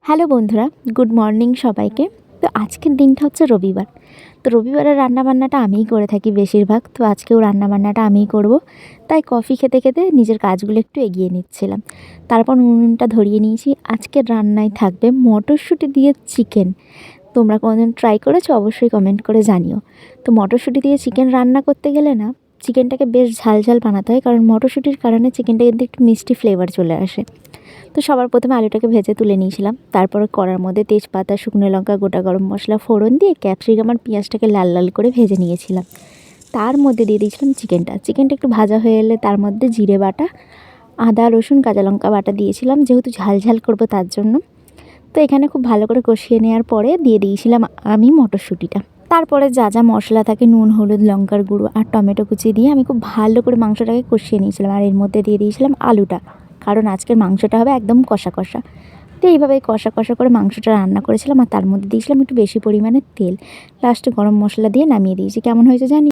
Hello বন্ধুরা, good morning সবাইকে। তো আজকের দিনটা হচ্ছে রবিবার। তো রবিবারের রান্নাবান্নাটা আমিই করে থাকি বেশিরভাগ। তো আজকেও রান্নাবান্নাটা আমিই করব। তাই কফি খেতে খেতে নিজের কাজগুলো একটু এগিয়ে নিচ্ছিলাম। তারপর উনুনটা ধরিয়ে নিয়েছি। আজকের রান্নায় থাকবে মটরশুঁটি দিয়ে চিকেন। তোমরা কোনোদিন ট্রাই করেছো? অবশ্যই কমেন্ট করে জানিও। তো মটরশুঁটি দিয়ে চিকেন রান্না করতে গেলে না, চিকেনটাকে বেশ ঝাল ঝাল বানাতে হয়, কারণ মটরশুঁটির কারণে চিকেনটা কিন্তু একটু মিষ্টি ফ্লেভার চলে আসে। তো সবার প্রথমে আলুটাকে ভেজে তুলে নিয়েছিলাম। তারপরে কড়ার মধ্যে তেজপাতা, শুকনো লঙ্কা, গোটা গরম মশলা ফোড়ন দিয়ে ক্যাপসিকাম আর পেঁয়াজটাকে লাল লাল করে ভেজে নিয়েছিলাম। তার মধ্যে দিয়ে দিয়েছিলাম চিকেনটা একটু ভাজা হয়ে এলে তার মধ্যে জিরে বাটা, আদা রসুন কাঁচা লঙ্কা বাটা দিয়েছিলাম, যেহেতু ঝাল ঝাল করবো তার জন্য। তো এখানে খুব ভালো করে কষিয়ে নেওয়ার পরে দিয়ে দিয়েছিলাম আমি মটরশুঁটিটা। তারপরে যা যা মশলা থাকে, নুন, হলুদ, লঙ্কার গুঁড়ো আর টমেটো কুচি দিয়ে আমি খুব ভালো করে মাংসটাকে কষিয়ে নিয়েছিলাম। আর এর মধ্যে দিয়ে দিয়েছিলাম আলুটা, কারণ আজকের মাংসটা হবে একদম কষা কষা। তো এইভাবে কষা কষা করে মাংসটা রান্না করেছিলাম। আর তার মধ্যে দিয়েছিলাম একটু বেশি পরিমাণে তেল। লাস্টে গরম মশলা দিয়ে নামিয়ে দিয়েছি। কেমন হয়েছে জানি।